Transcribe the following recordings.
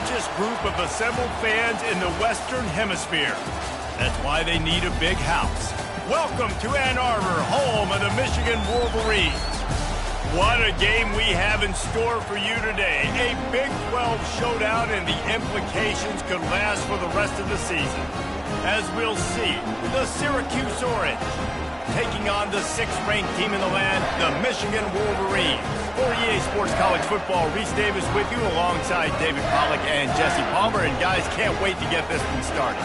largest group of assembled fans in the Western Hemisphere. That's why they need a big house. Welcome to Ann Arbor, home of the Michigan Wolverines. What a game we have in store for you today. A Big 12 showdown, and the implications could last for the rest of the season. As we'll see, the Syracuse Orange taking on the 6th-ranked team in the land, the Michigan Wolverines. For EA Sports College Football, Reese Davis with you alongside David Pollack and Jesse Palmer. And guys, can't wait to get this one started.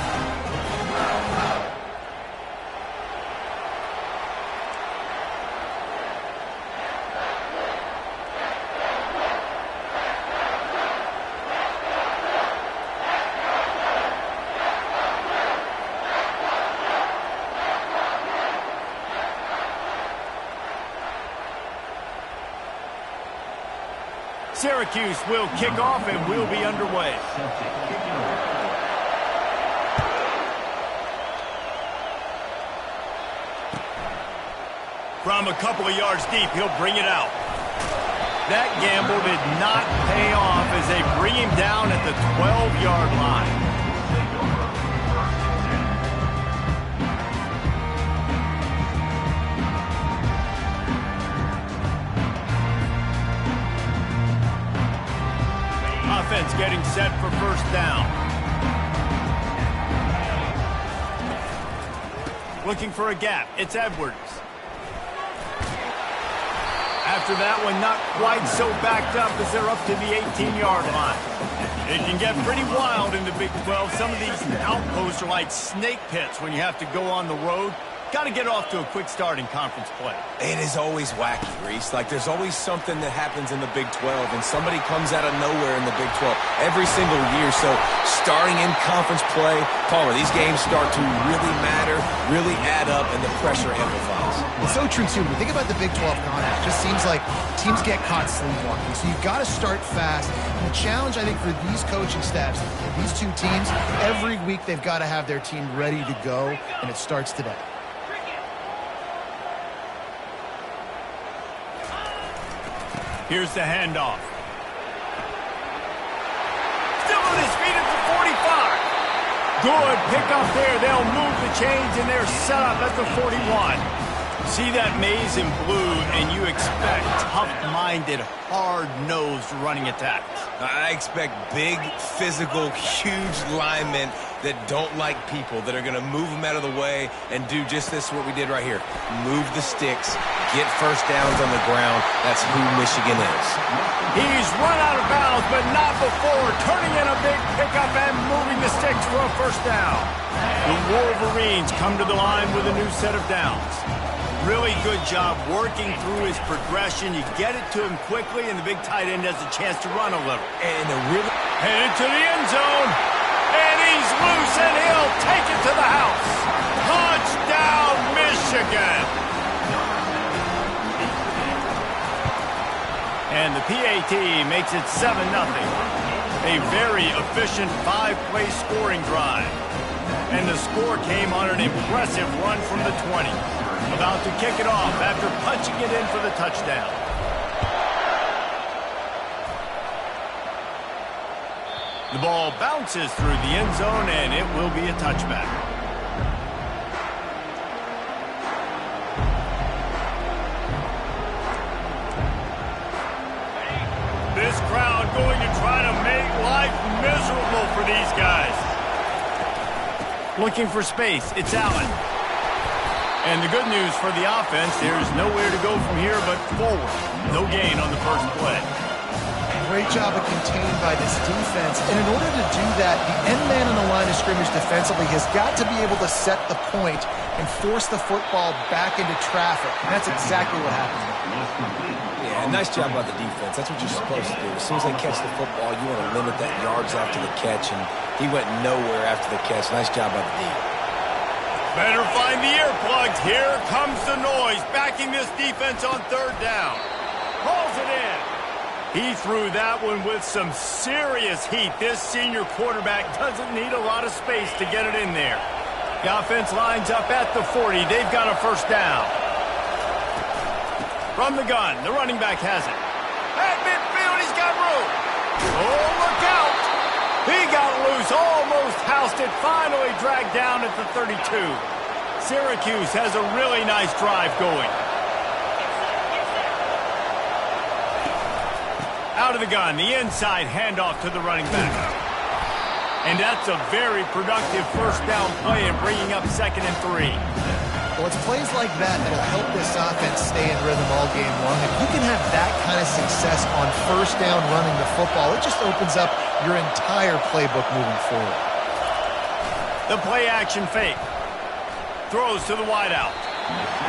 Syracuse will kick off and we'll be underway. From a couple of yards deep, he'll bring it out. That gamble did not pay off as they bring him down at the 12-yard line. Offense getting set for first down. Looking for a gap. It's Edwards. After that one, not quite so backed up as they're up to the 18-yard line. It can get pretty wild in the Big 12. Some of these outposts are like snake pits when you have to go on the road. Got to get off to a quick start in conference play. It is always wacky, Reese. Like, there's always something that happens in the Big 12, and somebody comes out of nowhere in the Big 12 every single year. So, starting in conference play, Palmer, these games start to really matter, really add up, and the pressure amplifies. It's so true, too. When you think about the Big 12 conference, it just seems like teams get caught sleepwalking. So, you've got to start fast. And the challenge, I think, for these coaching staffs, these two teams, every week they've got to have their team ready to go, and it starts today. Here's the handoff. Still on his feet at the 45. Good pick up there. They'll move the chains, and they're set up at the 41. See that maze in blue, and you expect tough-minded, hard-nosed running attacks. I expect big, physical, huge linemen that don't like people, that are going to move them out of the way and do just this, what we did right here. Move the sticks, get first downs on the ground. That's who Michigan is. He's run out of bounds, but not before. Turning in a big pickup and moving the sticks for a first down. The Wolverines come to the line with a new set of downs. Really good job working through his progression. You get it to him quickly, and the big tight end has a chance to run a little. And a really headed to the end zone. And he's loose, and he'll take it to the house. Touchdown, Michigan. And the PAT makes it 7-0. A very efficient 5-play scoring drive. And the score came on an impressive run from the 20. About to kick it off after punching it in for the touchdown. The ball bounces through the end zone, and it will be a touchback. This crowd going to try to make life miserable for these guys. Looking for space, it's Allen. And the good news for the offense, there's nowhere to go from here but forward. No gain on the first play. Great job of contained by this defense. And in order to do that, the end man on the line of scrimmage defensively has got to be able to set the point and force the football back into traffic. And that's exactly what happened. Yeah, nice job by the defense. That's what you're supposed to do. As soon as they catch the football, you want to limit that yards after the catch. And he went nowhere after the catch. Nice job by the defense. Better find the earplugs. Here comes the noise, backing this defense on third down. Hauls it in. He threw that one with some serious heat. This senior quarterback doesn't need a lot of space to get it in there. The offense lines up at the 40. They've got a first down. From the gun, the running back has it. At midfield, he's got room. Oh, look out. almost housed it, finally dragged down at the 32. Syracuse has a really nice drive going. Out of the gun, the inside handoff to the running back. And that's a very productive first down play in bringing up 2nd and 3. Well, it's plays like that that'll help this offense stay in rhythm all game long. If you can have that kind of success on first down running the football, it just opens up your entire playbook moving forward. The play action fake. Throws to the wideout.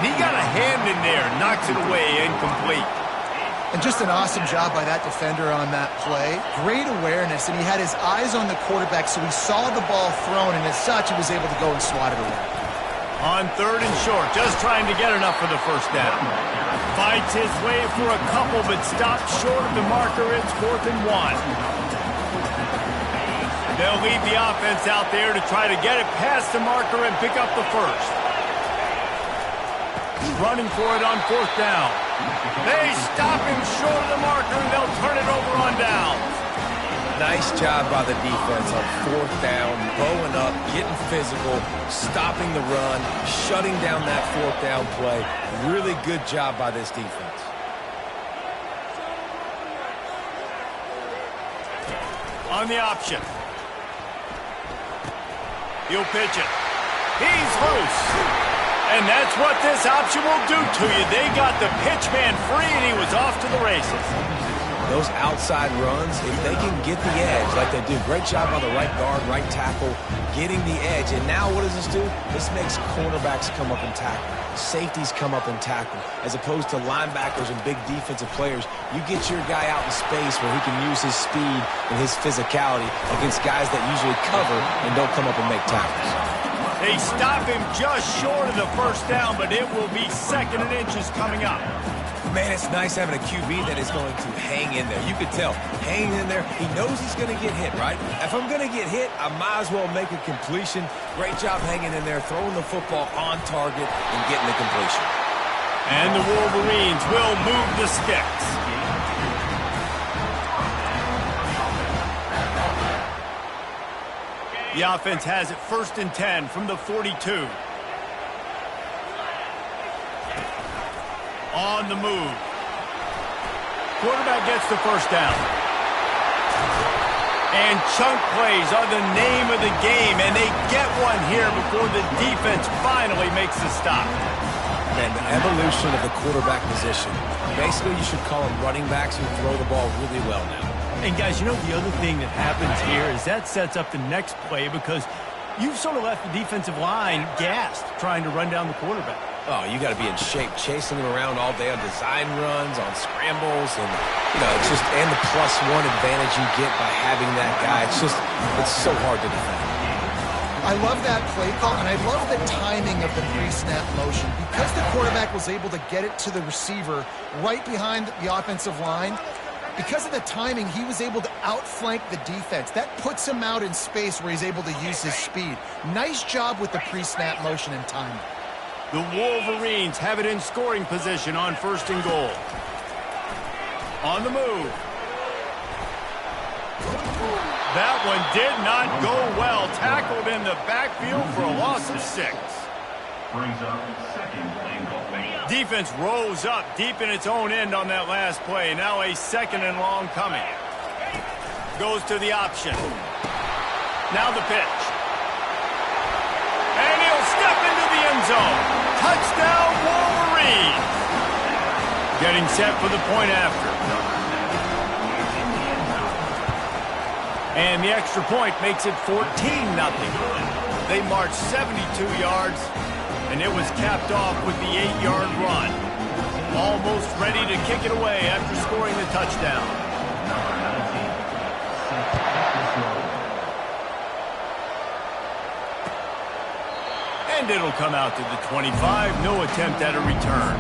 He got a hand in there, knocks it away, incomplete. And just an awesome job by that defender on that play. Great awareness, and he had his eyes on the quarterback, so he saw the ball thrown, and as such, he was able to go and swat it away. On 3rd and short, just trying to get enough for the first down. Fights his way for a couple, but stops short of the marker. It's 4th and 1. They'll leave the offense out there to try to get it past the marker and pick up the first. Running for it on 4th down. They stop him short of the marker, and they'll turn it over on downs. Nice job by the defense on 4th down, bowing up, getting physical, stopping the run, shutting down that 4th down play. Really good job by this defense. On the option. He'll pitch it. He's loose. And that's what this option will do to you. They got the pitch man free, and he was off to the races. Those outside runs, if they can get the edge like they do, great job on the right guard, right tackle, getting the edge. And now what does this do? This makes cornerbacks come up and tackle. Safeties come up and tackle. As opposed to linebackers and big defensive players, you get your guy out in space where he can use his speed and his physicality against guys that usually cover and don't come up and make tackles. They stop him just short of the first down, but it will be 2nd and inches coming up. Man, it's nice having a QB that is going to hang in there. You can tell, hanging in there, he knows he's going to get hit, right? If I'm going to get hit, I might as well make a completion. Great job hanging in there, throwing the football on target and getting the completion. And the Wolverines will move the sticks. The offense has it 1st and 10 from the 42. On the move. Quarterback gets the first down. And chunk plays are the name of the game, and they get one here before the defense finally makes the stop. And the evolution of the quarterback position. Basically, you should call them running backs who throw the ball really well now. And guys, you know the other thing that happens here is that sets up the next play because you've sort of left the defensive line gassed trying to run down the quarterback. Oh, you got to be in shape, chasing him around all day on design runs, on scrambles, and it's just and the +1 advantage you get by having that guy. It's so hard to defend. I love that play call, and I love the timing of the pre-snap motion. Because the quarterback was able to get it to the receiver right behind the offensive line, because of the timing, he was able to outflank the defense. That puts him out in space where he's able to use his speed. Nice job with the pre-snap motion and timing. The Wolverines have it in scoring position on 1st and goal. On the move. That one did not go well. Tackled in the backfield for a loss of 6. Brings up 2nd and goal. Defense rose up deep in its own end on that last play. Now a 2nd and long coming. Goes to the option. Now the pitch. And he'll step into the end zone. Touchdown, Wolverines. Getting set for the point after. And the extra point makes it 14-0. They marched 72 yards, and it was capped off with the 8-yard run. Almost ready to kick it away after scoring the touchdown. And it'll come out to the 25. No attempt at a return.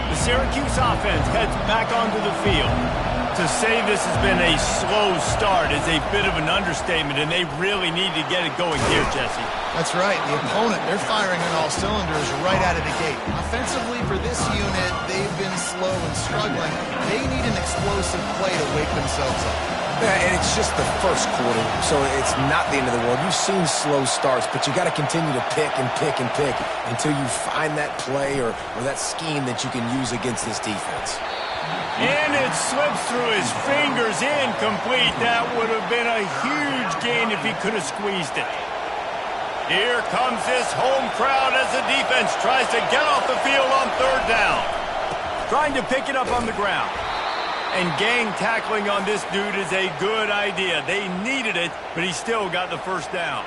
The Syracuse offense heads back onto the field. To say this has been a slow start is a bit of an understatement, and they really need to get it going here, Jesse. That's right. The opponent, they're firing on all cylinders right out of the gate. Offensively, for this unit, they've been slow and struggling. They need an explosive play to wake themselves up. Yeah, and it's just the first quarter, so it's not the end of the world. You've seen slow starts, but you got to continue to pick and pick and pick until you find that play or that scheme that you can use against this defense. And it slips through his fingers, incomplete. That would have been a huge gain if he could have squeezed it. Here comes this home crowd as the defense tries to get off the field on third down. Trying to pick it up on the ground. And gang tackling on this dude is a good idea. They needed it, but he still got the first down.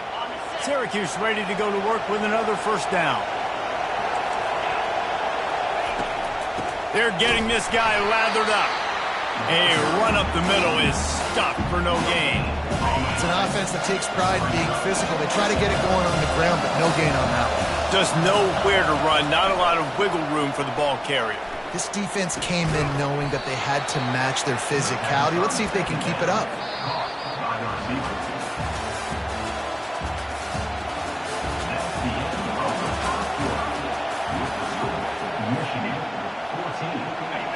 Syracuse ready to go to work with another first down. They're getting this guy lathered up. A run up the middle is stopped for no gain. It's an offense that takes pride in being physical. They try to get it going on the ground, but no gain on that one. Just nowhere to run, not a lot of wiggle room for the ball carrier. This defense came in knowing that they had to match their physicality. Let's see if they can keep it up.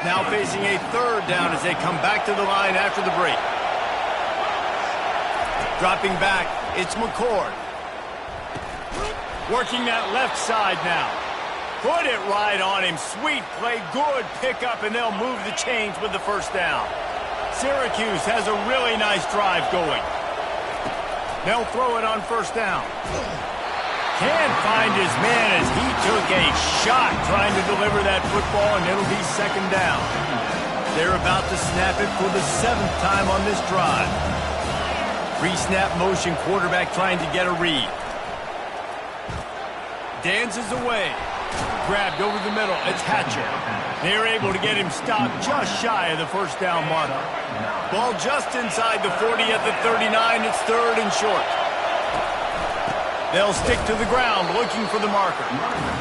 Now facing a third down as they come back to the line after the break. Dropping back, it's McCord. Working that left side now. Put it right on him. Sweet play, good pickup, and they'll move the chains with the first down. Syracuse has a really nice drive going. They'll throw it on first down. Can't find his man as he took a shot trying to deliver that football, and it'll be second down. They're about to snap it for the 7th time on this drive. Pre-snap motion, quarterback trying to get a read. Dances away. Grabbed over the middle. It's Hatcher. They're able to get him stopped just shy of the first down marker. Ball just inside the 40 at the 39. It's third and short. They'll stick to the ground looking for the marker.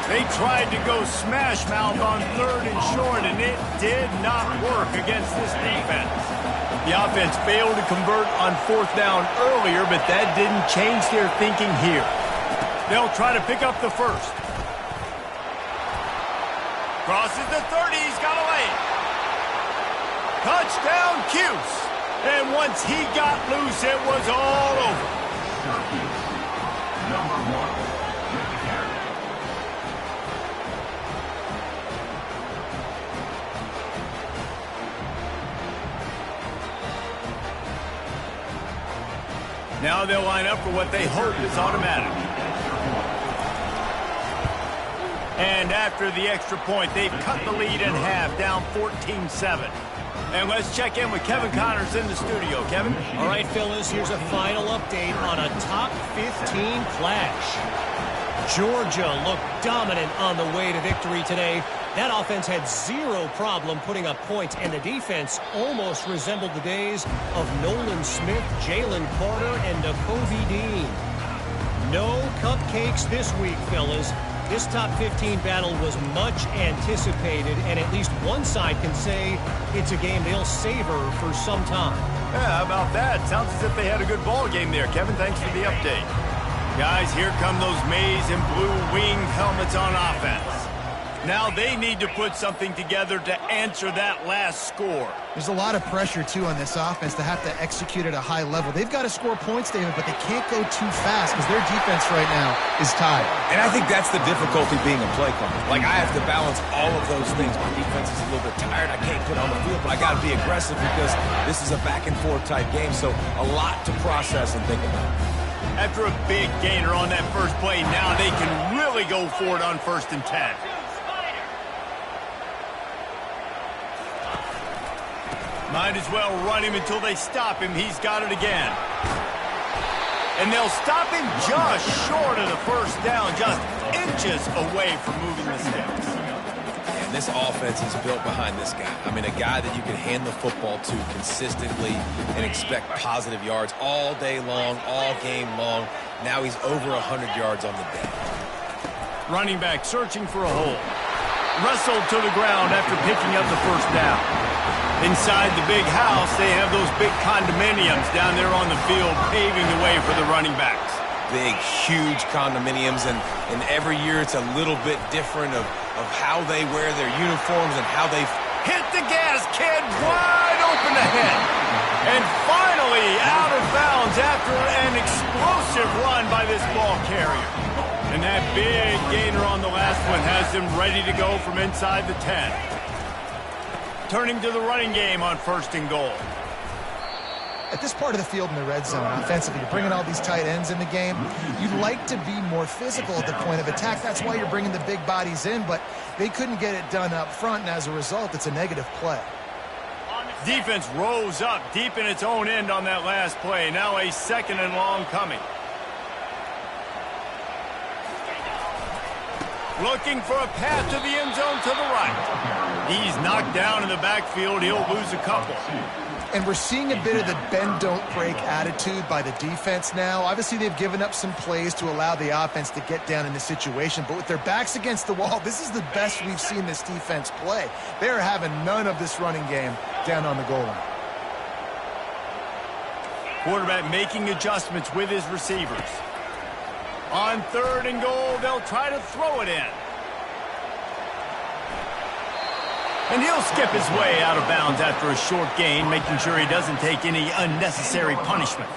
They tried to go smash mouth on third and short, and it did not work against this defense. The offense failed to convert on fourth down earlier, but that didn't change their thinking here. They'll try to pick up the first. Crosses the 30, he's got a lane. Touchdown, Cuse. And once he got loose, it was all over. Number 1 with the carry. Now they'll line up for what they hope is automatic. And after the extra point, they've cut the lead in half, down 14-7. And let's check in with Kevin Connors in the studio. Kevin? All right, fellas, here's a final update on a top 15 clash. Georgia looked dominant on the way to victory today. That offense had zero problem putting up points, and the defense almost resembled the days of Nolan Smith, Jalen Carter, and Nakobe Dean. No cupcakes this week, fellas. This top 15 battle was much anticipated, and at least one side can say it's a game they'll savor for some time. Yeah, how about that? Sounds as if they had a good ball game there. Kevin, thanks for the update. Guys, here come those maize and blue winged helmets on offense. Now they need to put something together to answer that last score. There's a lot of pressure, too, on this offense to have to execute at a high level. They've got to score points, David, but they can't go too fast because their defense right now is tied. And I think that's the difficulty being a play caller. Like, I have to balance all of those things. My defense is a little bit tired. I can't put on the field, but I got to be aggressive because this is a back-and-forth type game. So a lot to process and think about. After a big gainer on that first play, now they can really go for it on 1st and 10. Might as well run him until they stop him. He's got it again. And they'll stop him just short of the first down, just inches away from moving the sticks. And this offense is built behind this guy. I mean, a guy that you can hand the football to consistently and expect positive yards all day long, all game long. Now he's over 100 yards on the day. Running back searching for a hole. Wrestled to the ground after picking up the first down. Inside the big house, they have those big condominiums down there on the field paving the way for the running backs. Big, huge condominiums, and every year it's a little bit different of how they wear their uniforms and how they hit the gas, kid, wide open ahead. And final nearly out of bounds after an explosive run by this ball carrier. And that big gainer on the last one has them ready to go from inside the 10. Turning to the running game on 1st and goal. At this part of the field in the red zone, offensively, you're bringing all these tight ends in the game. You'd like to be more physical at the point of attack. That's why you're bringing the big bodies in, but they couldn't get it done up front, and as a result, it's a negative play. Defense rose up deep in its own end on that last play. Now a 2nd and long coming. Looking for a path to the end zone to the right. He's knocked down in the backfield. He'll lose a couple. And we're seeing a bit of the bend-don't-break attitude by the defense now. Obviously, they've given up some plays to allow the offense to get down in the situation. But with their backs against the wall, this is the best we've seen this defense play. They're having none of this running game down on the goal line. Quarterback making adjustments with his receivers. On 3rd and goal, they'll try to throw it in. And he'll skip his way out of bounds after a short gain, making sure he doesn't take any unnecessary punishment.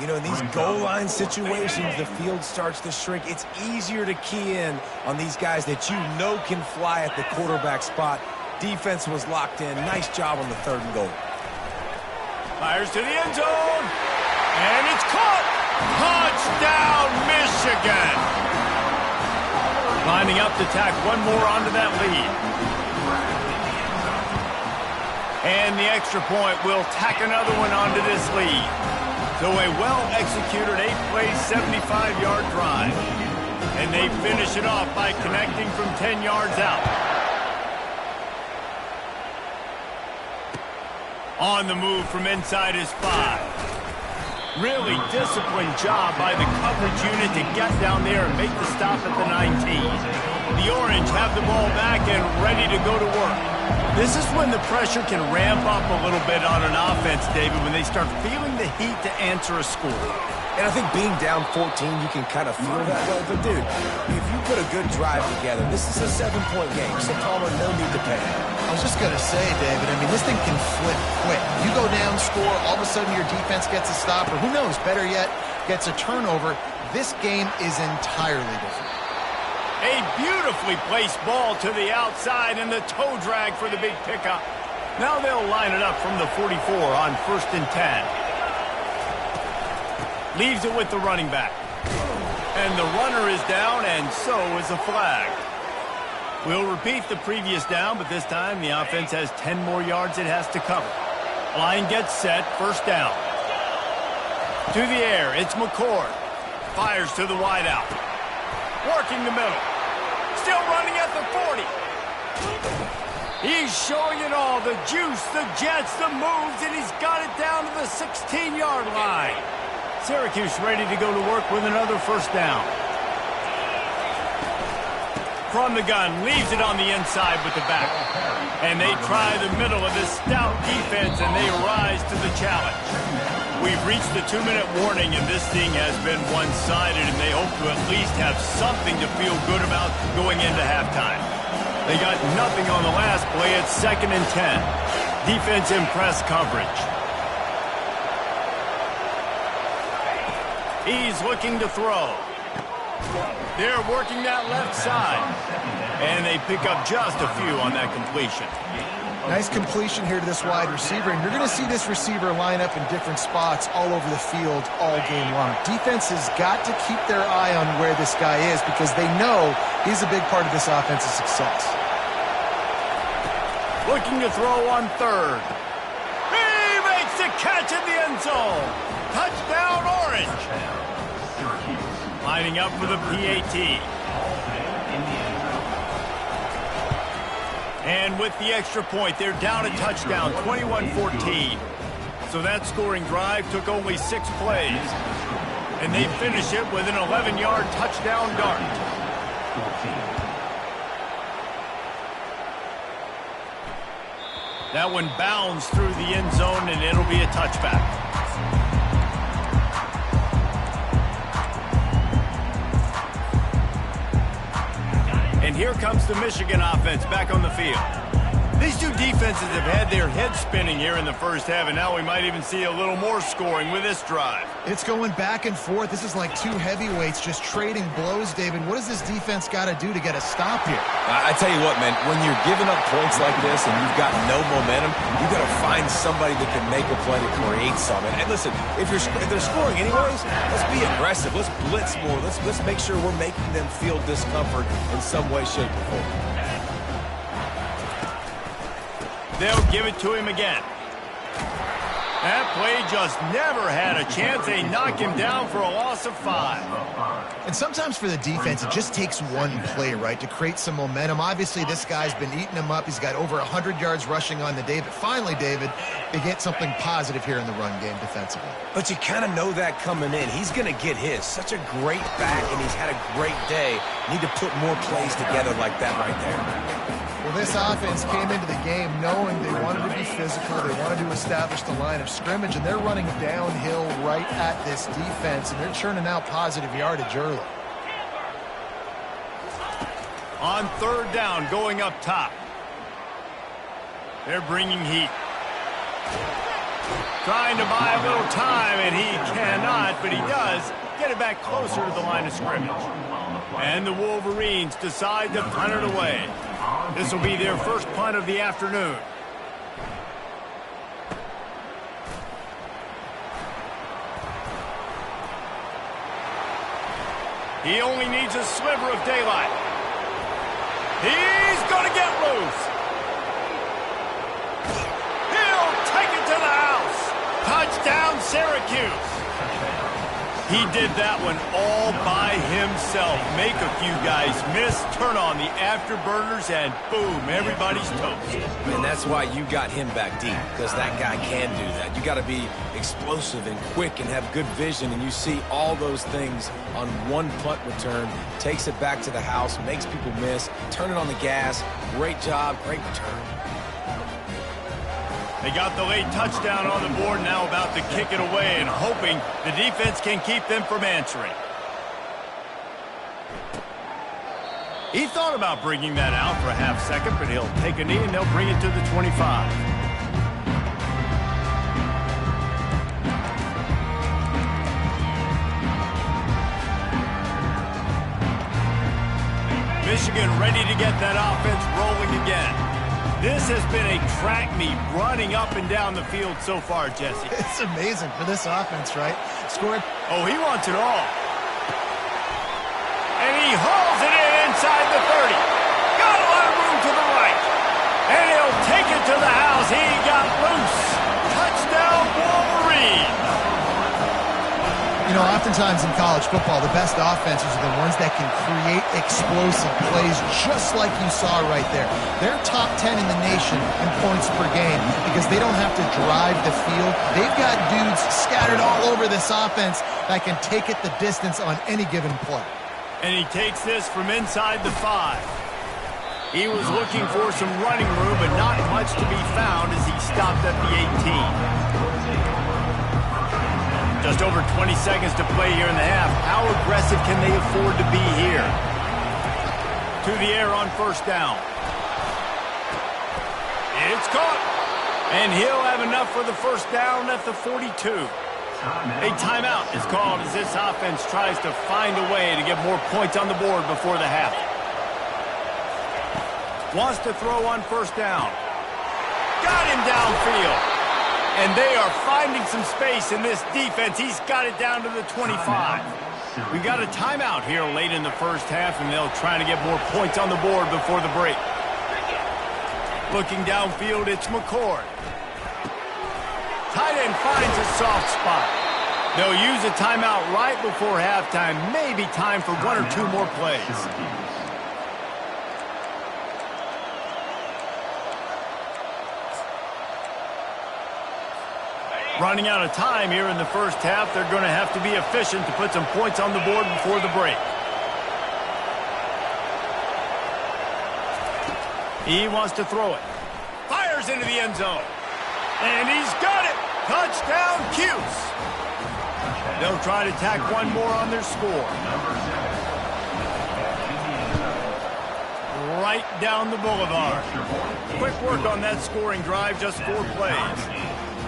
You know, in these goal line situations, the field starts to shrink. It's easier to key in on these guys that you know can fly at the quarterback spot. Defense was locked in. Nice job on the 3rd and goal. Fires to the end zone. And it's caught. Touchdown, Michigan. Lining up to tack one more onto that lead. And the extra point will tack another one onto this lead. So a well-executed 8-play, 75-yard drive. And they finish it off by connecting from 10 yards out. On the move from inside his 5. Really disciplined job by the coverage unit to get down there and make the stop at the 19. The Orange have the ball back and ready to go to work. This is when the pressure can ramp up a little bit on an offense, David, when they start feeling the heat to answer a score. And I think being down 14, you can kind of feel that way. But, dude, if you put a good drive together, this is a 7-point game, so Palmer, no need to panic. I was just going to say, David, I mean, this thing can flip quick. You go down, score, all of a sudden your defense gets a stop, or who knows, better yet, gets a turnover. This game is entirely different. A beautifully placed ball to the outside and the toe drag for the big pickup. Now they'll line it up from the 44 on 1st and 10. Leaves it with the running back. And the runner is down, and so is a flag. We'll repeat the previous down, but this time the offense has 10 more yards it has to cover. Line gets set, 1st down. To the air, it's McCord. Fires to the wideout. Working the middle. Still running at the 40. He's showing it all. The juice, the jets, the moves, and he's got it down to the 16-yard line. Syracuse ready to go to work with another 1st down. From the gun, leaves it on the inside with the back. And they try the middle of this stout defense, and they rise to the challenge. We've reached the 2-minute warning, and this thing has been one-sided, and they hope to at least have something to feel good about going into halftime. They got nothing on the last play. It's 2nd and 10. Defense in press coverage. He's looking to throw. They're working that left side. And they pick up just a few on that completion. Nice completion here to this wide receiver, and you're going to see this receiver line up in different spots all over the field all game long. Defense has got to keep their eye on where this guy is because they know he's a big part of this offense's success. Looking to throw on 3rd. He makes the catch in the end zone. Touchdown, Orange. Lining up for the PAT. And with the extra point, they're down a touchdown, 21-14. So that scoring drive took only 6 plays. And they finish it with an 11-yard touchdown dart. That one bounds through the end zone, and it'll be a touchback. And here comes the Michigan offense back on the field. These two defenses have had their heads spinning here in the first half, and now we might even see a little more scoring with this drive. It's going back and forth. This is like two heavyweights just trading blows, David. What does this defense got to do to get a stop here? I tell you what, man, when you're giving up points like this and you've got no momentum, you've got to find somebody that can make a play to create something. And listen, if they're scoring anyways, let's be aggressive. Let's blitz more. Let's make sure we're making them feel discomfort in some way, shape, or form. They'll give it to him again. That play just never had a chance. They knock him down for a loss of 5. And sometimes for the defense, it just takes one play, right, to create some momentum. Obviously, this guy's been eating him up. He's got over 100 yards rushing on the day. But finally, David, they get something positive here in the run game defensively. But you kind of know that coming in. He's going to get his. Such a great back, and he's had a great day. Need to put more plays together like that right there. Well, this offense came into the game knowing they wanted to be physical, they wanted to establish the line of scrimmage, and they're running downhill right at this defense, and they're churning out positive yardage early. On third down, going up top. They're bringing heat. Trying to buy a little time, and he cannot, but he does get it back closer to the line of scrimmage. And the Wolverines decide to punt it away. This will be their first punt of the afternoon. He only needs a sliver of daylight. He's going to get loose. He'll take it to the house. Touchdown, Syracuse. He did that one all by himself. Make a few guys miss, turn on the afterburners, and boom, everybody's toast. And that's why you got him back deep, because that guy can do that. You got to be explosive and quick and have good vision, and you see all those things on one punt return. Takes it back to the house, makes people miss, turn it on the gas. Great job, great return. They got the late touchdown on the board, now about to kick it away and hoping the defense can keep them from answering. He thought about bringing that out for a half second, but he'll take a knee and they'll bring it to the 25. Michigan ready to get that offense rolling again. This has been a track meet running up and down the field so far, Jesse. It's amazing for this offense, right? Scored. Oh, he wants it all. And he hauls it in inside the 30. Got a lot of room to the right. And he'll take it to the house. He got loose. Touchdown, Wolverine. You know, oftentimes in college football, the best offenses are the ones that can create explosive plays, just like you saw right there. They're top 10 in the nation in points per game because they don't have to drive the field. They've got dudes scattered all over this offense that can take it the distance on any given play. And he takes this from inside the 5. He was looking for some running room, but not much to be found as he stopped at the 18. Just over 20 seconds to play here in the half. How aggressive can they afford to be here? To the air on first down. It's caught. And he'll have enough for the first down at the 42. A timeout is called as this offense tries to find a way to get more points on the board before the half. Wants to throw on first down. Got him downfield. And they are finding some space in this defense. He's got it down to the 25. We got a timeout here late in the first half, and they'll try to get more points on the board before the break. Looking downfield, it's McCord. Tight end finds a soft spot. They'll use a timeout right before halftime. Maybe time for one or two more plays. Running out of time here in the first half. They're going to have to be efficient to put some points on the board before the break. He wants to throw it. Fires into the end zone. And he's got it. Touchdown, Cuse. They'll try to tack one more on their score. right down the boulevard. Quick work on that scoring drive, just 4 plays.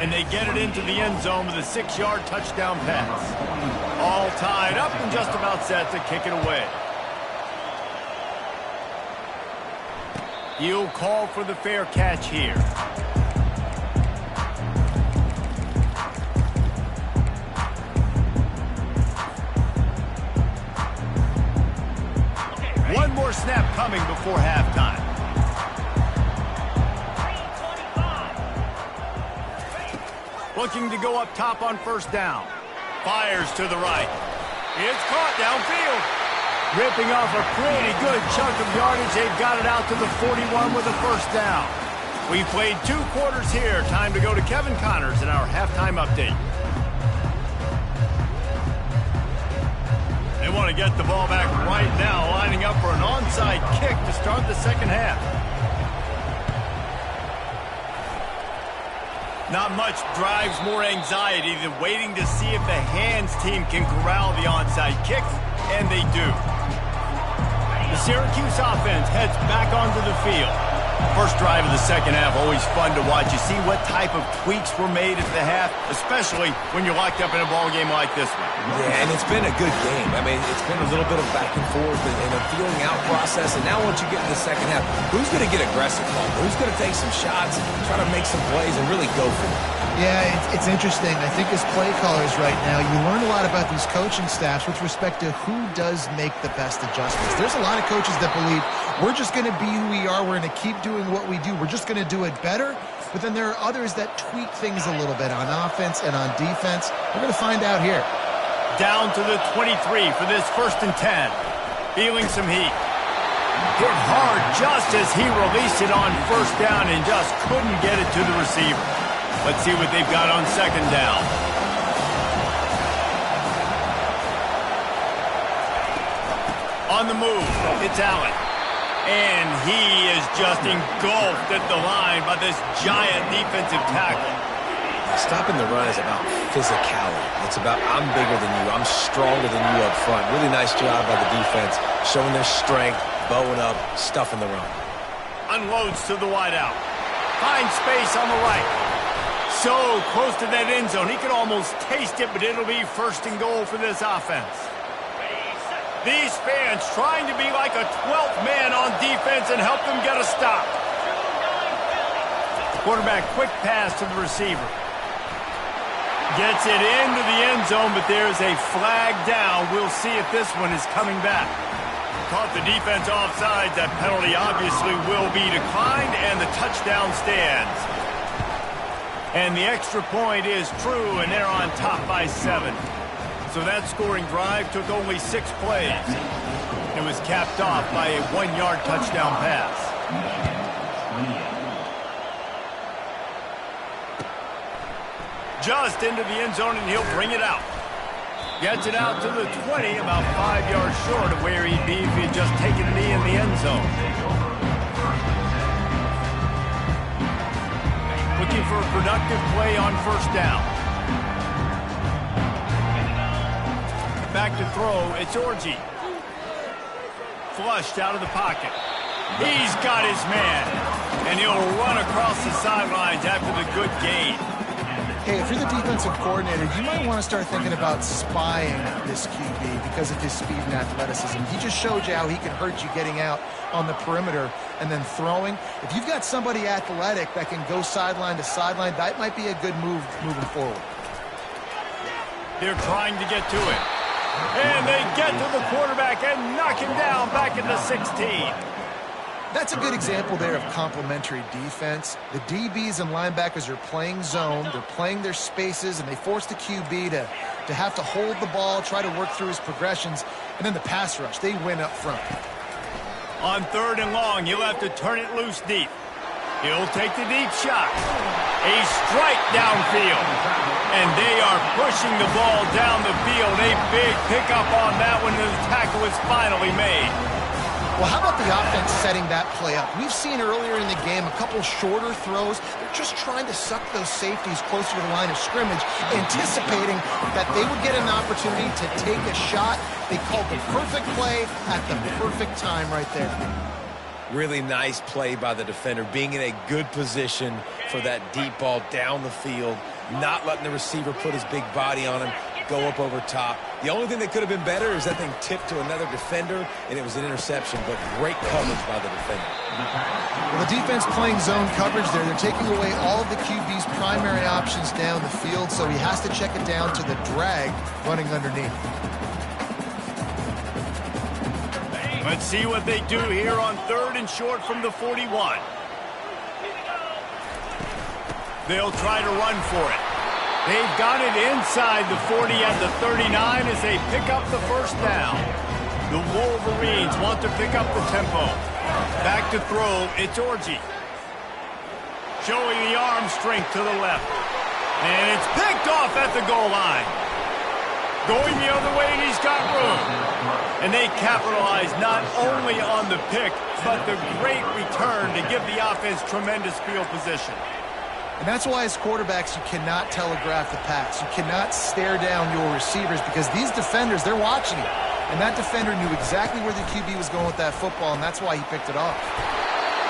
And they get it into the end zone with a 6-yard touchdown pass. All tied up and just about set to kick it away. He'll call for the fair catch here. One more snap coming before halftime. Looking to go up top on first down. Fires to the right. It's caught downfield. Ripping off a pretty good chunk of yardage. They've got it out to the 41 with a first down. We played 2 quarters here. Time to go to Kevin Connors in our halftime update. They want to get the ball back right now, lining up for an onside kick to start the second half. Not much drives more anxiety than waiting to see if the hands team can corral the onside kick, and they do. The Syracuse offense heads back onto the field. First drive of the second half, always fun to watch. You see what type of tweaks were made at the half, especially when you're locked up in a ball game like this one. Yeah, and it's been a good game. I mean, it's been a little bit of back and forth and a feeling out process. And now once you get in the second half, who's going to get aggressive, Paul? Who's going to take some shots, try to make some plays, and really go for it? Yeah, it's interesting. I think as play callers right now, you learn a lot about these coaching staffs with respect to who does make the best adjustments. There's a lot of coaches that believe we're just going to be who we are. We're going to keep doing what we do. We're just going to do it better. But then there are others that tweak things a little bit on offense and on defense. We're going to find out here. Down to the 23 for this 1st and 10. Feeling some heat. Hit hard just as he released it on first down and just couldn't get it to the receiver. Let's see what they've got on second down. On the move, it's Allen. And he is just engulfed at the line by this giant defensive tackle. Stopping the run is about physicality. It's about I'm bigger than you, I'm stronger than you up front. Really nice job by the defense, showing their strength, bowing up, stuffing the run. Unloads to the wideout. Finds space on the right. So close to that end zone, he could almost taste it, but it'll be 1st and goal for this offense. These fans trying to be like a 12th man on defense and help them get a stop. Quarterback quick pass to the receiver. Gets it into the end zone, but there's a flag down. We'll see if this one is coming back. Caught the defense offside. That penalty obviously will be declined, and the touchdown stands. And the extra point is true, and they're on top by 7. So that scoring drive took only 6 plays. It was capped off by a 1-yard touchdown pass. Just into the end zone, and he'll bring it out. Gets it out to the 20, about 5 yards short of where he'd be if he had just taken a knee in the end zone. Looking for a productive play on first down. Back to throw, it's Orji. Flushed out of the pocket. He's got his man, and he'll run across the sidelines after the good gain. Hey, if you're the defensive coordinator, you might want to start thinking about spying this QB because of his speed and athleticism. He just showed you how he can hurt you getting out on the perimeter and then throwing. If you've got somebody athletic that can go sideline to sideline, that might be a good move moving forward. They're trying to get to it. And they get to the quarterback and knock him down back at the 16. That's a good example there of complementary defense. The DBs and linebackers are playing zone, they're playing their spaces, and they force the QB to have to hold the ball, try to work through his progressions, and then the pass rush, they win up front. On 3rd and long, he'll have to turn it loose deep. He'll take the deep shot. A strike downfield. And they are pushing the ball down the field. A big pickup on that one, and the tackle is finally made. Well, how about the offense setting that play up? We've seen earlier in the game a couple shorter throws. They're just trying to suck those safeties closer to the line of scrimmage, anticipating that they would get an opportunity to take a shot. They called the perfect play at the perfect time right there. Really nice play by the defender, being in a good position for that deep ball down the field, not letting the receiver put his big body on him, go up over top. The only thing that could have been better is that thing tipped to another defender, and it was an interception, but great coverage by the defender. Well, the defense playing zone coverage there. They're taking away all of the QB's primary options down the field, so he has to check it down to the drag running underneath. Let's see what they do here on 3rd and short from the 41. They'll try to run for it. They've got it inside the 40 at the 39 as they pick up the first down. The Wolverines want to pick up the tempo. Back to throw, it's Orji. Showing the arm strength to the left. And it's picked off at the goal line. Going the other way, and he's got room. And they capitalize not only on the pick, but the great return to give the offense tremendous field position. And that's why as quarterbacks, you cannot telegraph the pass. You cannot stare down your receivers because these defenders, they're watching it. And that defender knew exactly where the QB was going with that football, and that's why he picked it off.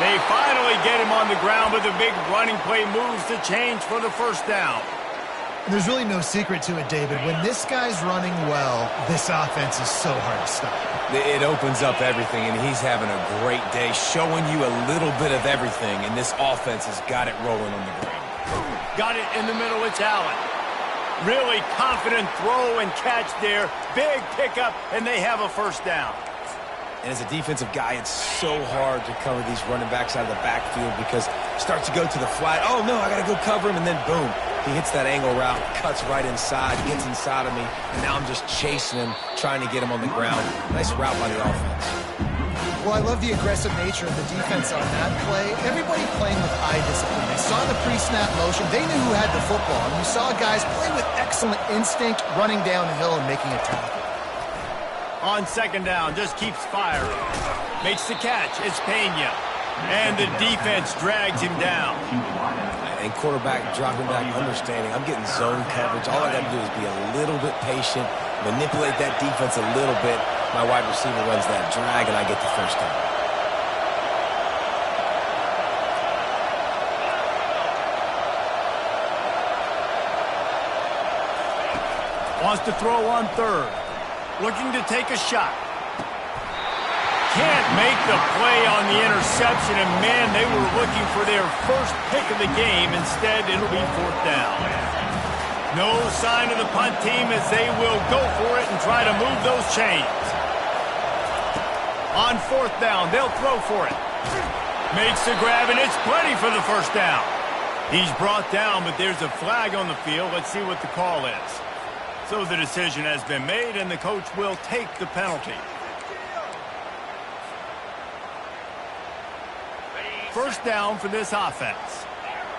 They finally get him on the ground, but the big running play moves the change for the first down. And there's really no secret to it, David. When this guy's running well, this offense is so hard to stop. It opens up everything, and he's having a great day, showing you a little bit of everything, and this offense has got it rolling on the ground. Got it in the middle, it's Allen. Really confident throw and catch there. Big pickup, and they have a first down. And as a defensive guy, it's so hard to cover these running backs out of the backfield because it starts to go to the flat. Oh, no, I got to go cover him, and then boom. He hits that angle route, cuts right inside, gets inside of me, and now I'm just chasing him, trying to get him on the ground. Nice route by the offense. Well, I love the aggressive nature of the defense on that play. Everybody playing with eye discipline. They saw the pre-snap motion. They knew who had the football. And you saw guys play with excellent instinct, running down the hill and making a tackle. On second down, just keeps firing. Makes the catch. It's Pena. And the defense drags him down. And quarterback dropping back, understanding. I'm getting zone coverage. All I got to do is be a little bit patient, manipulate that defense a little bit. My wide receiver runs that drag, and I get the first down. Wants to throw on 3rd. Looking to take a shot. Can't make the play on the interception, and man, they were looking for their first pick of the game. Instead, it'll be 4th down. No sign of the punt team as they will go for it and try to move those chains. On 4th down, they'll throw for it. Makes the grab, and it's plenty for the first down. He's brought down, but there's a flag on the field. Let's see what the call is. So the decision has been made, and the coach will take the penalty. First down for this offense.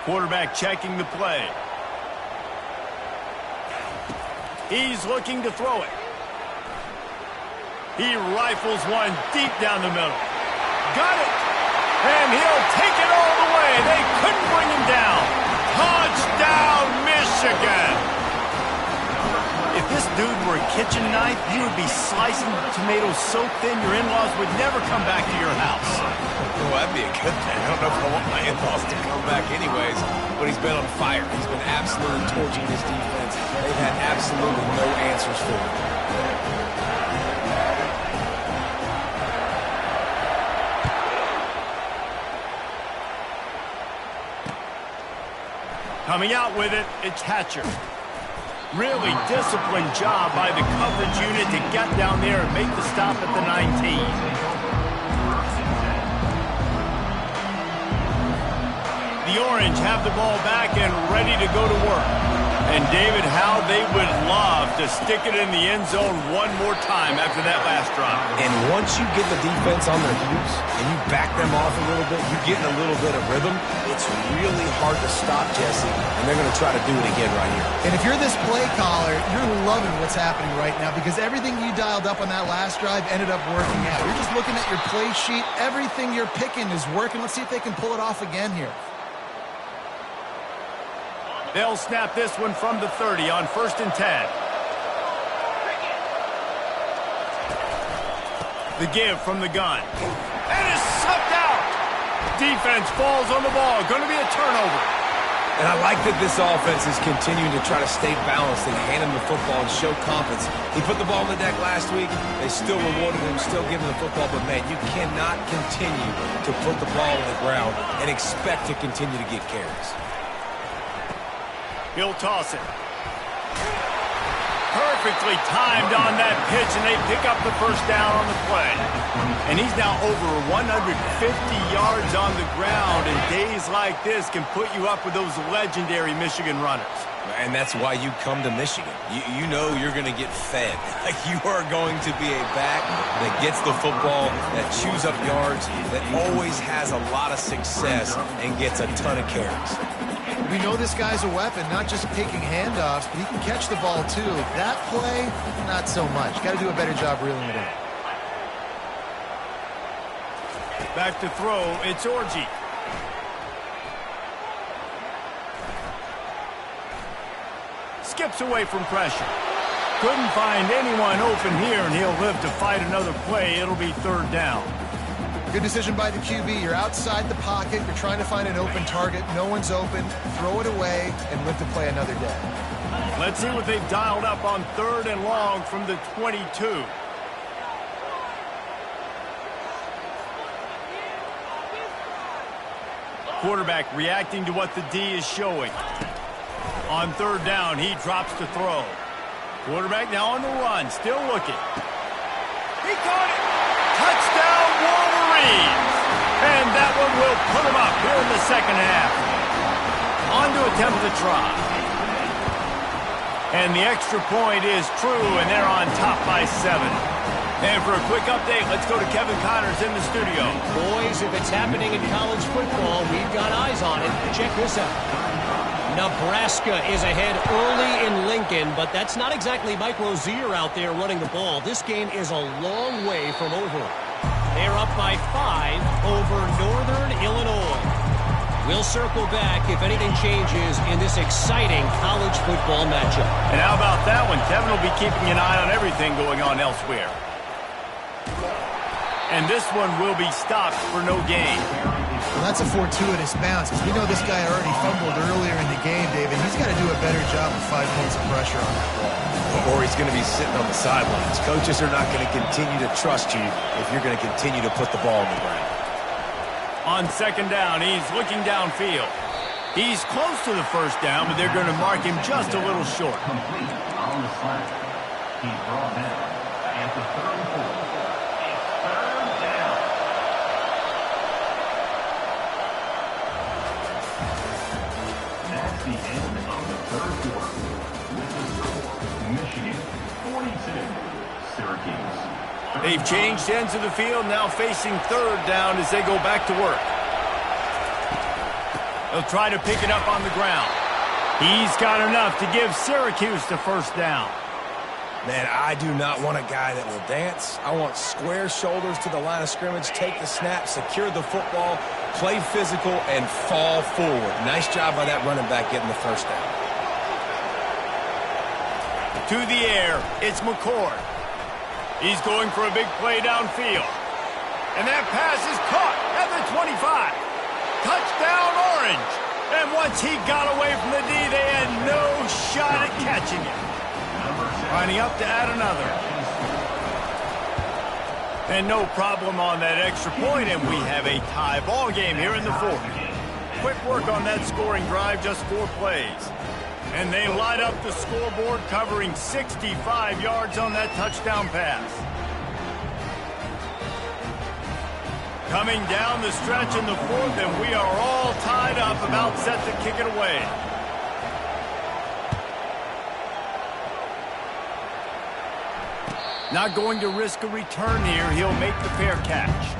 Quarterback checking the play. He's looking to throw it. He rifles one deep down the middle. Got it! And he'll take it all the way. They couldn't bring him down. Touchdown, Michigan! If this dude were a kitchen knife, he would be slicing tomatoes so thin your in-laws would never come back to your house. Well, that'd be a good thing. I don't know if I want my in-laws to come back anyways, but he's been on fire. He's been absolutely torching this defense. They've had absolutely no answers for him. Coming out with it, it's Hatcher. Really disciplined job by the coverage unit to get down there and make the stop at the 19. The Orange have the ball back and ready to go to work. And David, how they would love to stick it in the end zone one more time after that last drive. And once you get the defense on their heels and you back them off a little bit, you get in a little bit of rhythm, it's really hard to stop, Jesse, and they're going to try to do it again right here. And if you're this play caller, you're loving what's happening right now because everything you dialed up on that last drive ended up working out. You're just looking at your play sheet. Everything you're picking is working. Let's see if they can pull it off again here. They'll snap this one from the 30 on 1st and 10. The give from the gun. And it's sucked out. Defense falls on the ball. Going to be a turnover. And I like that this offense is continuing to try to stay balanced and hand him the football and show confidence. He put the ball on the deck last week. They still rewarded him, still giving him the football. But, man, you cannot continue to put the ball on the ground and expect to continue to get carries. He'll toss it. Perfectly timed on that pitch, and they pick up the first down on the play. And he's now over 150 yards on the ground, and days like this can put you up with those legendary Michigan runners. And that's why you come to Michigan. You know you're going to get fed. Like, you are going to be a back that gets the football, that chews up yards, that always has a lot of success and gets a ton of carries. We know this guy's a weapon, not just taking handoffs, but he can catch the ball too. That play, not so much. Got to do a better job reeling it in. Back to throw, it's Orji. Skips away from pressure. Couldn't find anyone open here, and he'll live to fight another play. It'll be third down. Good decision by the QB. You're outside the pocket. You're trying to find an open target. No one's open. Throw it away and live to play another day. Let's see what they've dialed up on third and long from the 22. Quarterback reacting to what the D is showing. On third down, he drops to throw. Quarterback now on the run, still looking. He caught it! Touchdown, Wolverines! And that one will put him up here in the second half. On to attempt the try. And the extra point is true, and they're on top by 7. And for a quick update, let's go to Kevin Connors in the studio. Boys, if it's happening in college football, we've got eyes on it. Check this out. Nebraska is ahead early in Lincoln, but that's not exactly Mike Rozier out there running the ball. This game is a long way from over. They're up by 5 over Northern Illinois. We'll circle back if anything changes in this exciting college football matchup. And how about that one? Kevin will be keeping an eye on everything going on elsewhere. And this one will be stopped for no gain. Well, that's a fortuitous bounce, because we know this guy already fumbled earlier in the game, David. He's got to do a better job with 5 points of pressure on that ball. Or he's going to be sitting on the sidelines. Coaches are not going to continue to trust you if you're going to continue to put the ball on the ground. On second down, he's looking downfield. He's close to the first down, but they're going to mark him just a little short. Complete on the slant. He's brought down at the 34. The end of the third quarter. With the score, Michigan 42, Syracuse. They've changed ends of the field, now facing third down as they go back to work. They'll try to pick it up on the ground. He's got enough to give Syracuse the first down. Man, I do not want a guy that will dance. I want square shoulders to the line of scrimmage, take the snap, secure the football, play physical, and fall forward. Nice job by that running back getting the first down. To the air, it's McCord. He's going for a big play downfield. And that pass is caught at the 25. Touchdown, Orange. And once he got away from the D, they had no shot at catching it. Lining up to add another. And no problem on that extra point, and we have a tie ball game here in the fourth. Quick work on that scoring drive, just 4 plays. And they light up the scoreboard, covering 65 yards on that touchdown pass. Coming down the stretch in the fourth, and we are all tied up, about set to kick it away. Not going to risk a return here. He'll make the fair catch.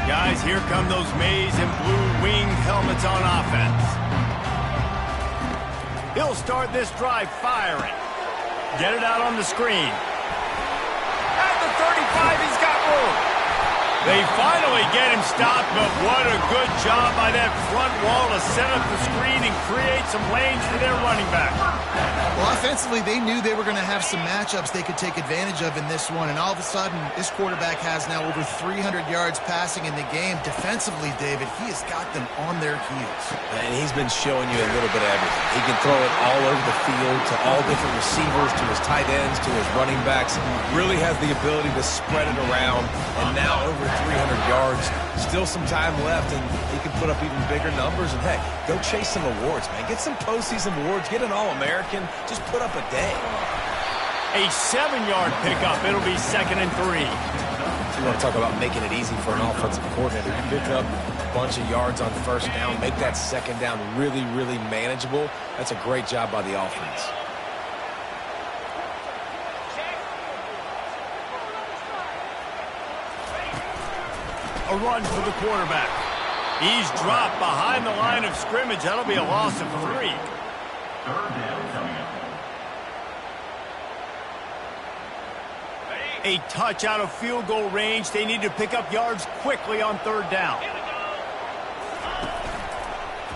Guys, here come those maize and blue winged helmets on offense. He'll start this drive firing. Get it out on the screen. At the 35, he's got room. They finally get him stopped, but what a good job by that front wall to set up the screen and create some lanes for their running back. Well, offensively, they knew they were going to have some matchups they could take advantage of in this one, and all of a sudden, this quarterback has now over 300 yards passing in the game. Defensively, David, he has got them on their heels. And he's been showing you a little bit of everything. He can throw it all over the field to all different receivers, to his tight ends, to his running backs. Really has the ability to spread it around, and now over 300 yards. Still some time left, and he can put up even bigger numbers. And, heck, go chase some awards, man. Get some postseason awards. Get an All-American. Just put up a day. A 7-yard pickup. It'll be 2nd and 3. You want to talk about making it easy for an offensive coordinator. You pick up a bunch of yards on 1st down, make that 2nd down really, really manageable. That's a great job by the offense. A run for the quarterback. He's dropped behind the line of scrimmage. That'll be a loss of 3. 3rd down coming up. A touch out of field goal range. They need to pick up yards quickly on 3rd down.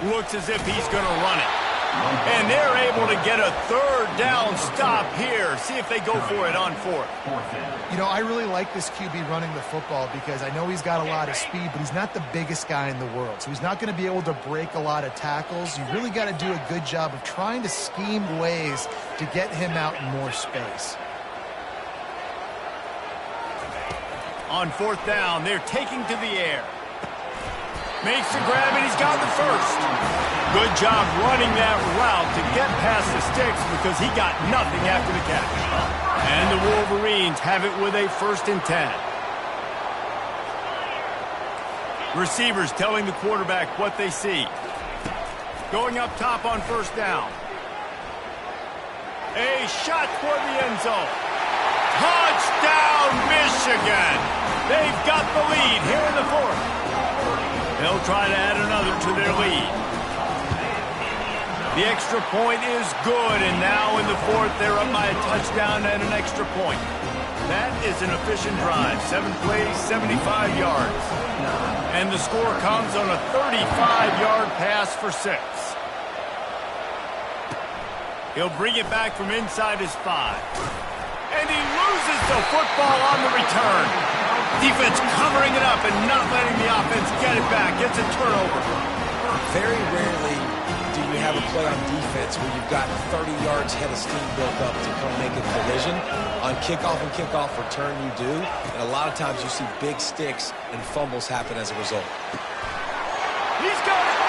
Looks as if he's going to run it. And they're able to get a 3rd down stop here. See if they go for it on 4th. You know, I really like this QB running the football because I know he's got a lot of speed, but he's not the biggest guy in the world. So he's not going to be able to break a lot of tackles. You really got to do a good job of trying to scheme ways to get him out in more space. On 4th down, they're taking to the air. Makes the grab, and he's got the 1st. Good job running that route to get past the sticks because he got nothing after the catch. And the Wolverines have it with a 1st and 10. Receivers telling the quarterback what they see. Going up top on 1st down. A shot toward the end zone. Touchdown, Michigan! They've got the lead here in the 4th. They'll try to add another to their lead. The extra point is good, and now in the 4th, they're up by a touchdown and an extra point. That is an efficient drive. 7 plays, 75 yards. And the score comes on a 35-yard pass for 6. He'll bring it back from inside his 5. And he loses the football on the return. Defense covering it up and not letting the offense get it back. Gets a turnover. Very rarely do you have a play on defense where you've got 30 yards head of steam built up to come make a collision. On kickoff and kickoff return, you do. And a lot of times you see big sticks and fumbles happen as a result. He's got it.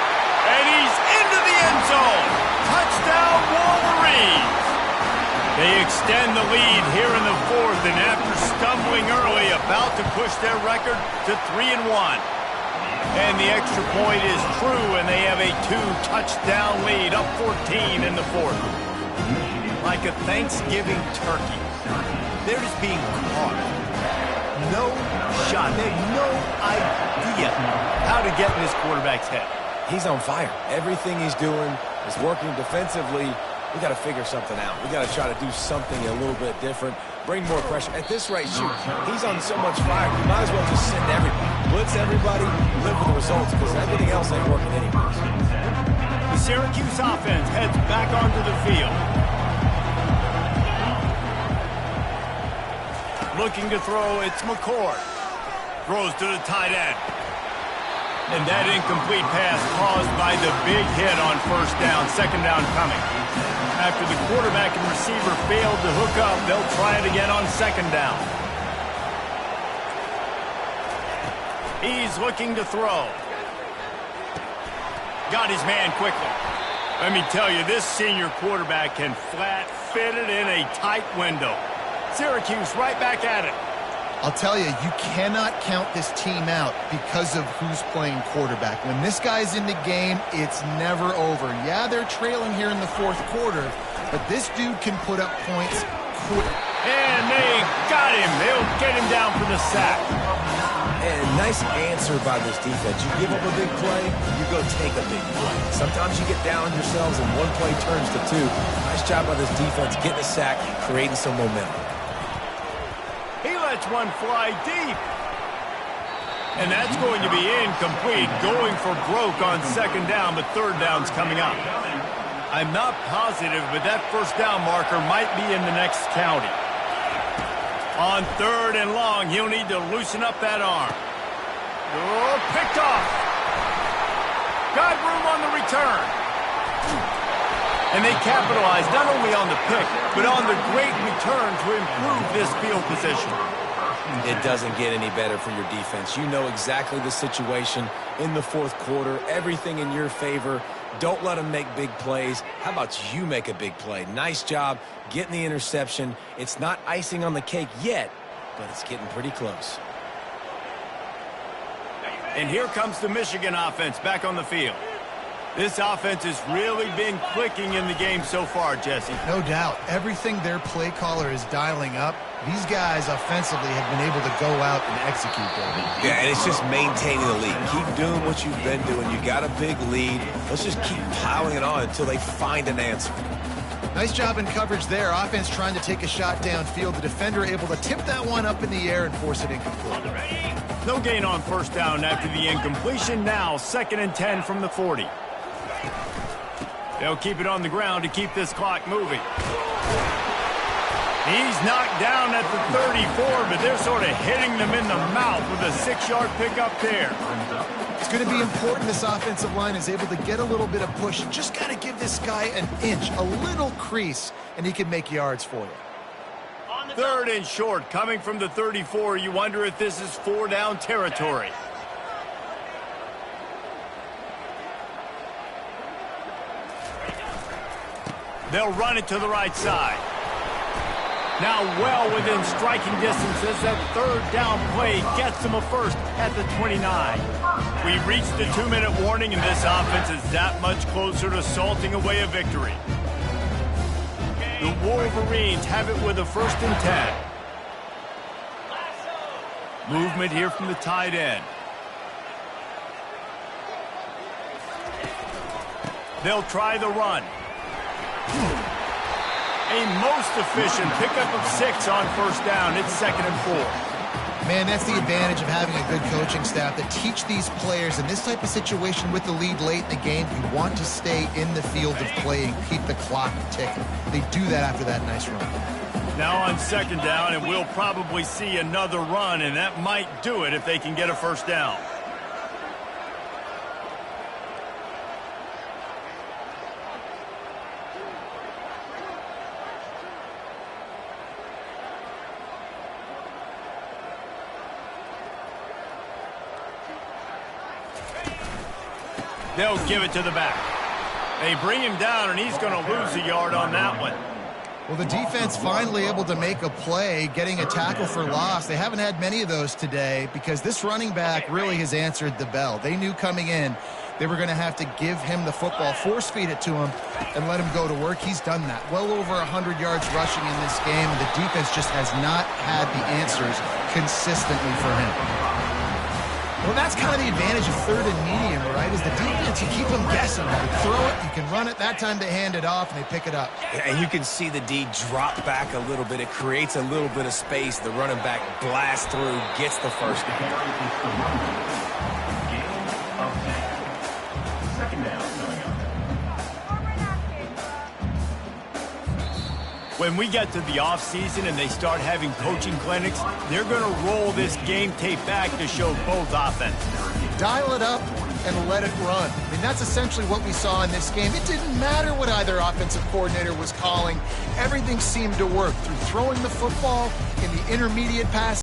And he's into the end zone. Touchdown, Wolverines. They extend the lead here in the 4th, and after stumbling early, about to push their record to 3-1. And the extra point is true, and they have a 2-touchdown lead, up 14 in the 4th. Like a Thanksgiving turkey. They're just being caught. No shot. They have no idea how to get in this quarterback's head. He's on fire. Everything he's doing is working defensively. We got to figure something out. We got to try to do something a little bit different. Bring more pressure. At this rate, shoot, he's on so much fire. You might as well just send everybody. Blitz everybody, live with the results, because everything else ain't working anyways. The Syracuse offense heads back onto the field. Looking to throw, it's McCord. Throws to the tight end. And that incomplete pass caused by the big hit on 1st down, 2nd down coming. After the quarterback and receiver failed to hook up, they'll try it again on 2nd down. He's looking to throw. Got his man quickly. Let me tell you, this senior quarterback can flat fit it in a tight window. Syracuse right back at it. I'll tell you, you cannot count this team out because of who's playing quarterback. When this guy's in the game, it's never over. Yeah, they're trailing here in the 4th quarter, but this dude can put up points quick. And they got him. They'll get him down for the sack. And nice answer by this defense. You give up a big play, you go take a big play. Sometimes you get down on yourselves and one play turns to 2. Nice job by this defense getting a sack, creating some momentum. He lets one fly deep. And that's going to be incomplete, going for broke on second down, but third down's coming up. I'm not positive, but that first down marker might be in the next county. On third and long, he'll need to loosen up that arm. Oh, picked off. Got room on the return. And they capitalize not only on the pick, but on the great return to improve this field position. It doesn't get any better for your defense. You know exactly the situation in the fourth quarter, everything in your favor. Don't let them make big plays. How about you make a big play? Nice job getting the interception. It's not icing on the cake yet, but it's getting pretty close. And here comes the Michigan offense back on the field. This offense has really been clicking in the game so far, Jesse. No doubt. Everything their play caller is dialing up, these guys offensively have been able to go out and execute them. Yeah, and it's just maintaining the lead. Keep doing what you've been doing. You got a big lead. Let's just keep piling it on until they find an answer. Nice job in coverage there. Offense trying to take a shot downfield. The defender able to tip that one up in the air and force it incomplete. No gain on first down after the incompletion. Now 2nd and 10 from the 40. They'll keep it on the ground to keep this clock moving. He's knocked down at the 34, but they're sort of hitting them in the mouth with a 6-yard pickup there. It's going to be important this offensive line is able to get a little bit of push. Just got to give this guy an inch, a little crease, and he can make yards for you. 3rd and short, coming from the 34. You wonder if this is 4-down territory. They'll run it to the right side. Now well within striking distance as that 3rd down play gets them a first at the 29. We've reached the 2-minute warning, and this offense is that much closer to salting away a victory. The Wolverines have it with a 1st and 10. Movement here from the tight end. They'll try the run. A most efficient pickup of 6 on first down. It's 2nd and 4. Man, that's the advantage of having a good coaching staff that teach these players in this type of situation with the lead late in the game. You want to stay in the field of play and keep the clock ticking. They do that after that nice run. Now on 2nd down, and we'll probably see another run, and that might do it if they can get a first down. They'll give it to the back. They bring him down, and he's going to lose a yard on that one. Well, the defense finally able to make a play, getting a tackle for loss. They haven't had many of those today because this running back really has answered the bell. They knew coming in they were going to have to give him the football, force feed it to him, and let him go to work. He's done that. Well over 100 yards rushing in this game. The defense just has not had the answers consistently for him. Well, that's kind of the advantage of 3rd and medium, right? Is the defense, you keep them guessing. You throw it, you can run it. That time they hand it off, and they pick it up. And you can see the D drop back a little bit. It creates a little bit of space. The running back blasts through, gets the first down. When we get to the offseason and they start having coaching clinics, they're going to roll this game tape back to show both offenses. Dial it up and let it run. I mean, that's essentially what we saw in this game. It didn't matter what either offensive coordinator was calling. Everything seemed to work through throwing the football in the intermediate pass